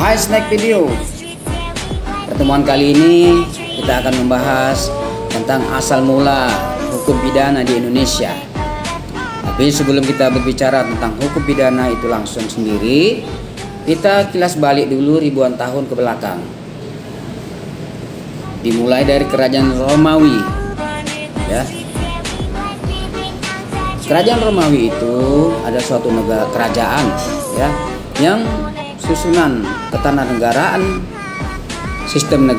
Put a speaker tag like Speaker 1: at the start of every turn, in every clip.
Speaker 1: Hai Snack Video. Pertemuan kali ini kita akan membahas tentang asal mula hukum pidana di Indonesia. Tapi sebelum kita berbicara tentang hukum pidana itu langsung sendiri, kita kilas balik dulu ribuan tahun ke belakang. Dimulai dari kerajaan Romawi, ya. Kerajaan Romawi itu ada suatu kerajaan, ya, yang susunan ketatanegaraan, sistem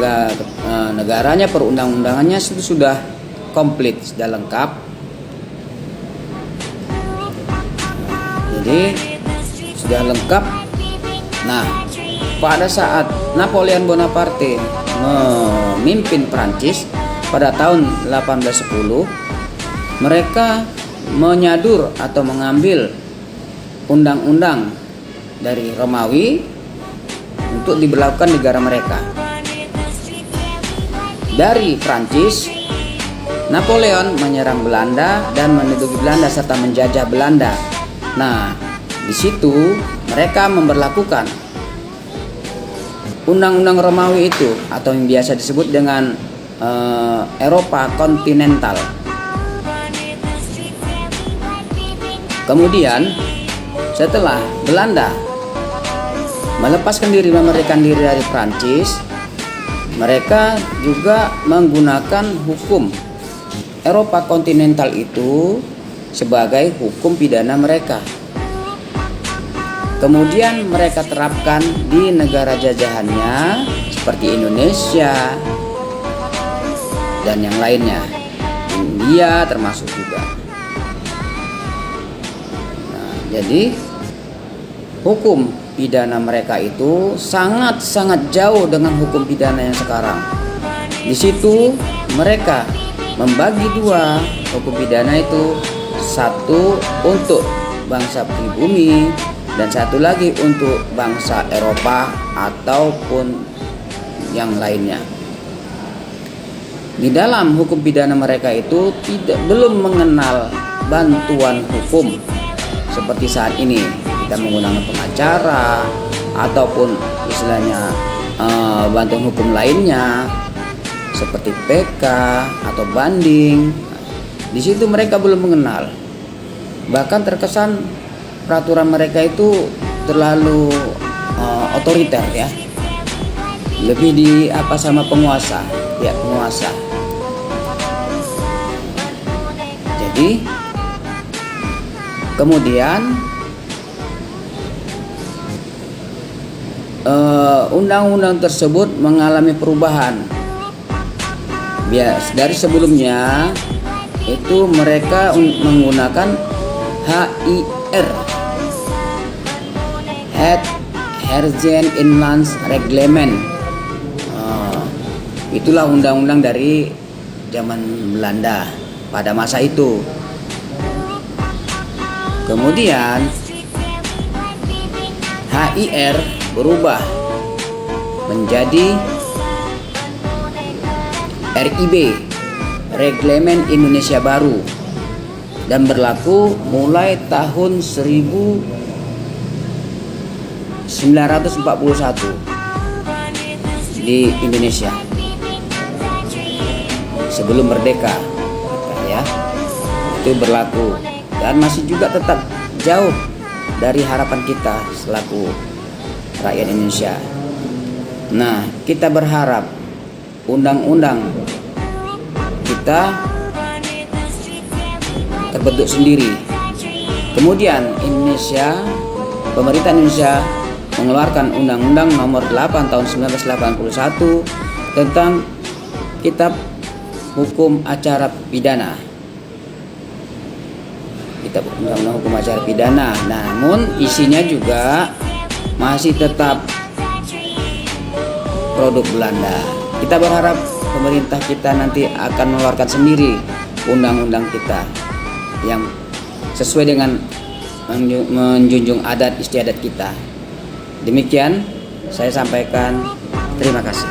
Speaker 1: negaranya, perundang-undangannya itu sudah komplit, sudah lengkap. Jadi sudah lengkap. Nah, pada saat Napoleon Bonaparte memimpin Prancis pada tahun 1810, mereka menyadur atau mengambil undang-undang dari Romawi untuk diberlakukan negara mereka. Dari Prancis, Napoleon menyerang Belanda dan menduduki Belanda serta menjajah Belanda. Nah, di situ mereka memberlakukan undang-undang Romawi itu atau yang biasa disebut dengan Eropa kontinental. Kemudian setelah Belanda melepaskan diri, memerdekakan diri dari Prancis, mereka juga menggunakan hukum Eropa kontinental itu sebagai hukum pidana mereka. Kemudian mereka terapkan di negara jajahannya seperti Indonesia dan yang lainnya, India termasuk juga. Nah, jadi hukum pidana mereka itu sangat-sangat jauh dengan hukum pidana yang sekarang. Di situ mereka membagi dua hukum pidana itu, satu untuk bangsa pribumi dan satu lagi untuk bangsa Eropa ataupun yang lainnya. Di dalam hukum pidana mereka itu belum mengenal bantuan hukum seperti saat ini. Kita menggunakan pengacara ataupun istilahnya bantuan hukum lainnya seperti PK atau banding. Di situ mereka belum mengenal. Bahkan terkesan peraturan mereka itu terlalu otoriter, ya. Lebih di sama penguasa, ya, penguasa. Jadi kemudian undang-undang tersebut mengalami perubahan. Dari sebelumnya itu mereka menggunakan HIR, Herzen Inlands Reglement. Itulah undang-undang dari zaman Belanda pada masa itu. Kemudian HIR berubah menjadi RIB, Reglemen Indonesia Baru, dan berlaku mulai tahun 1941 di Indonesia sebelum merdeka, ya. Itu berlaku dan masih juga tetap jauh dari harapan kita selaku rakyat Indonesia. Nah, kita berharap undang-undang kita terbentuk sendiri. Kemudian pemerintah Indonesia mengeluarkan Undang-Undang Nomor 8 tahun 1981 tentang Kitab Hukum Acara Pidana. Kitab Undang-Undang Hukum Acara Pidana. Namun isinya juga masih tetap produk Belanda. Kita berharap pemerintah kita nanti akan mengeluarkan sendiri undang-undang kita yang sesuai dengan menjunjung adat istiadat kita. Demikian saya sampaikan. Terima kasih.